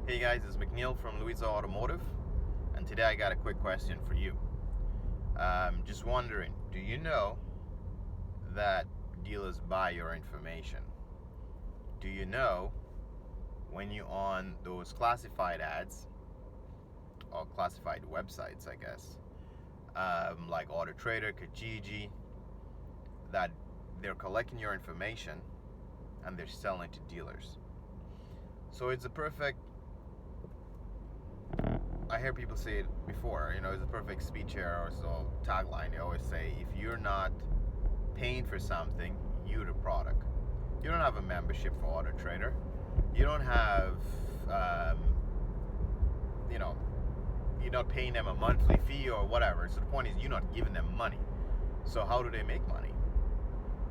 Hey guys, it's McNeil from Louison Automotive, and today I got a quick question for you. Just wondering, do you know that dealers buy your information? Do you know when you're on those classified ads or classified websites, I guess, like AutoTrader, Kijiji, that they're collecting your information and they're selling it to dealers? So it's a perfect I hear people say it before, it's a perfect speech here or so tagline. They always say, if you're not paying for something, you're the product. You don't have a membership for AutoTrader. You don't have, um, you know, you're not paying them a monthly fee or whatever. So the point is, you're not giving them money. So how do they make money?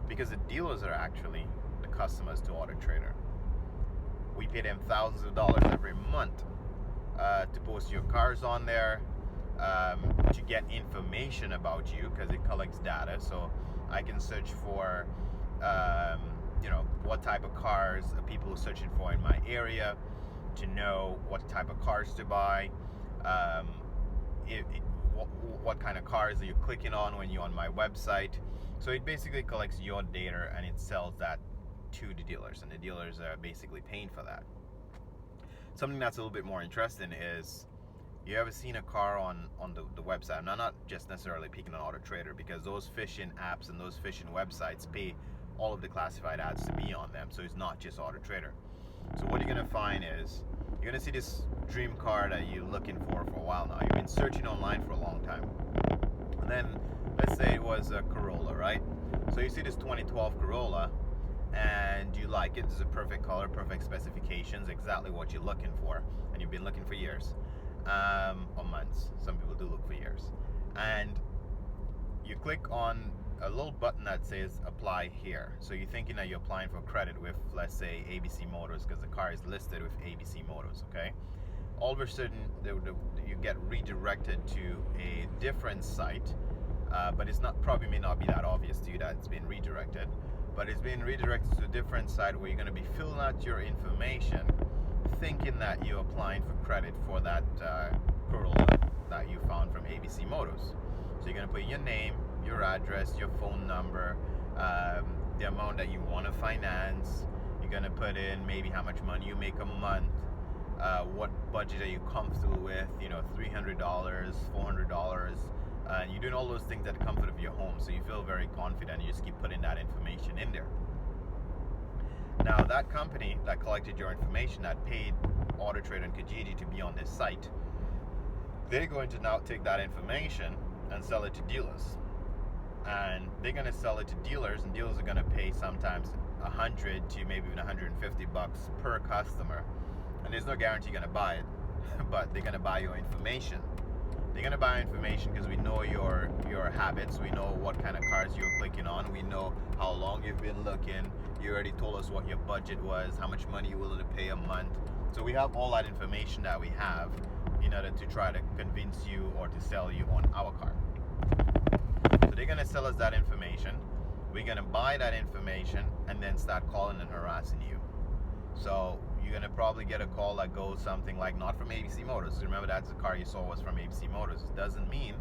Because the dealers are actually the customers to AutoTrader. We pay them thousands of dollars every month to post your cars on there, to get information about you because it collects data. So I can search for, what type of cars people are searching for in my area, to know what type of cars to buy, um, what kind of cars are you clicking on when you're on my website. So it basically collects your data and it sells that to the dealers, and the dealers are basically paying for that. Something that's a little bit more interesting is, you ever seen a car on the website? I'm not just necessarily picking on AutoTrader, because those fishing apps and those fishing websites pay all of the classified ads to be on them, so it's not just AutoTrader. So what you're going to find is, you're going to see this dream car that you're looking for a while now. You've been searching online for a long time. And then, let's say it was a Corolla, right? So you see this 2012 Corolla, and you like it. It's a perfect color, perfect specifications, exactly what you're looking for, and you've been looking for years, or months. Some people do look for years. And you click on a little button that says apply here. So you're thinking that you're applying for credit with, let's say, ABC Motors, because the car is listed with ABC Motors, okay? All of a sudden, you get redirected to a different site, but it's not, probably may not be that obvious to you that it's been redirected. But it's being redirected to a different site where you're going to be filling out your information, thinking that you're applying for credit for that Corolla that you found from ABC Motors. So you're going to put your name, your address, your phone number, the amount that you want to finance. You're going to put in maybe how much money you make a month, what budget are you comfortable with, $300, $400. And you're doing all those things at the comfort of your home, so you feel very confident. You just keep putting that information in there. Now, that company that collected your information, that paid AutoTrader and Kijiji to be on this site, they're going to now take that information and sell it to dealers. And they're going to sell it to dealers, and dealers are going to pay sometimes $100 to maybe even $150 per customer. And there's no guarantee you're going to buy it, but they're going to buy your information. They're going to buy information because we know your habits. We know what kind of cars you're clicking on. We know how long you've been looking. You already told us what your budget was, how much money you're willing to pay a month. So we have all that information that we have in order to try to convince you or to sell you on our car. So they're going to sell us that information. We're going to buy that information and then start calling and harassing you. So you're going to probably get a call that goes something like, not from ABC Motors. Remember, that's the car you saw was from ABC Motors. It doesn't mean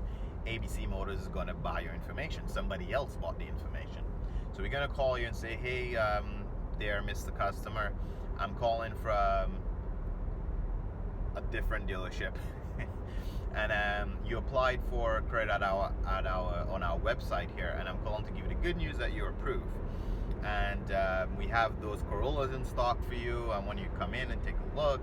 ABC Motors is going to buy your information. Somebody else bought the information. So we're going to call you and say, hey, there, Mr. Customer, I'm calling from a different dealership. And you applied for credit on our website here, and I'm calling to give you the good news that you're approved. And we have those Corollas in stock for you. And when you come in and take a look,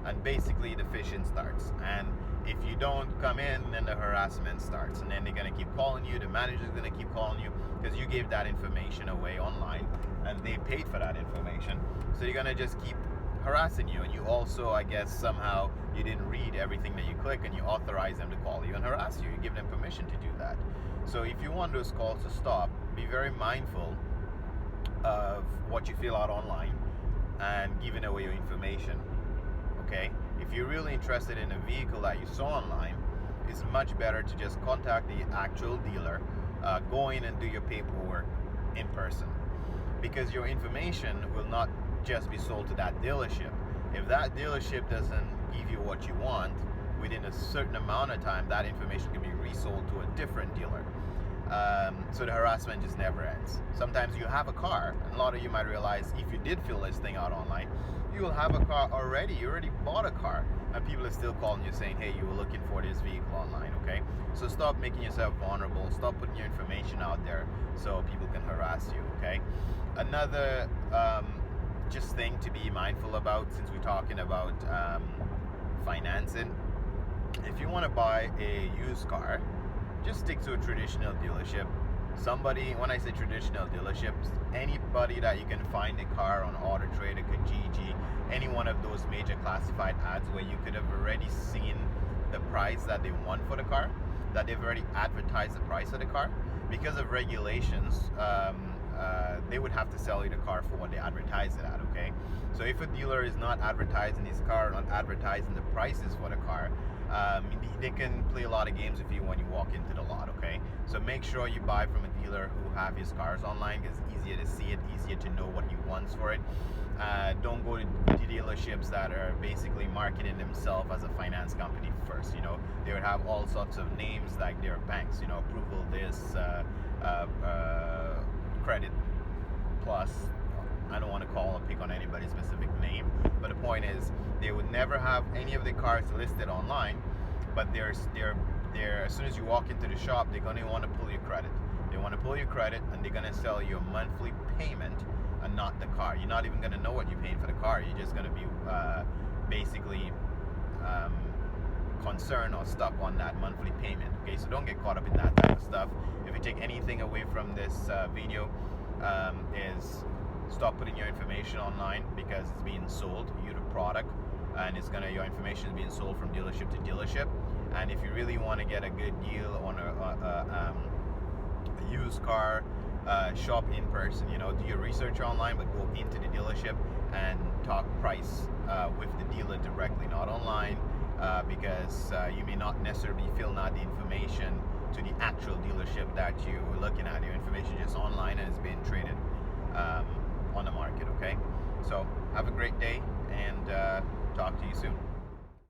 and basically the fishing starts. And if you don't come in, then the harassment starts. And then they're going to keep calling you. The manager's going to keep calling you because you gave that information away online, and they paid for that information. So you're going to just keep harassing you. And you also, I guess, somehow you didn't read everything that you click, and you authorize them to call you and harass you. You give them permission to do that. So if you want those calls to stop, be very mindful of what you fill out online and giving away your information. Okay, if you're really interested in a vehicle that you saw online, it's much better to just contact the actual dealer, go in and do your paperwork in person, because your information will not just be sold to that dealership, If that dealership doesn't give you what you want within a certain amount of time, that information can be resold to a different dealer. So the harassment just never ends. Sometimes you have a car, and a lot of you might realize if you did fill this thing out online, you will have a car already. You already bought a car, and people are still calling you saying, hey, you were looking for this vehicle online, okay? So stop making yourself vulnerable. Stop putting your information out there so people can harass you, okay? Another just thing to be mindful about, since we're talking about financing, if you want to buy a used car, just stick to a traditional dealership. Somebody, when I say traditional dealerships, anybody that you can find a car on Auto Trader, Kijiji, any one of those major classified ads where you could have already seen the price that they want for the car, that they've already advertised the price of the car. Because of regulations, they would have to sell you the car for what they advertise it at, okay? So if a dealer is not advertising his car, not advertising the prices for the car, they can play a lot of games with you when you walk into the lot, okay? So make sure you buy from a dealer who have his cars online, because it's easier to see it, easier to know what he wants for it. Don't go to dealerships that are basically marketing themselves as a finance company first. You know, they would have all sorts of names like they're banks, you know, approval this, credit plus. I don't want to call or pick on anybody's specific name, but the point is they would never have any of the cars listed online, but they're as soon as you walk into the shop, they're going to want to pull your credit. They want to pull your credit, and they're going to sell you a monthly payment and not the car. You're not even going to know what you're paying for the car. You're just going to be basically concerned or stuck on that monthly payment. Okay, so don't get caught up in that type of stuff. If you take anything away from this video, is stop putting your information online, because it's being sold, you the product, and your information is being sold from dealership to dealership. And if you really want to get a good deal on a used car, shop in person. You know, do your research online, but go into the dealership and talk price with the dealer directly, not online, because you may not necessarily be filling out the information to the actual dealership that you're looking at. Your information is just online and it's being traded on the market, okay? So have a great day, and talk to you soon.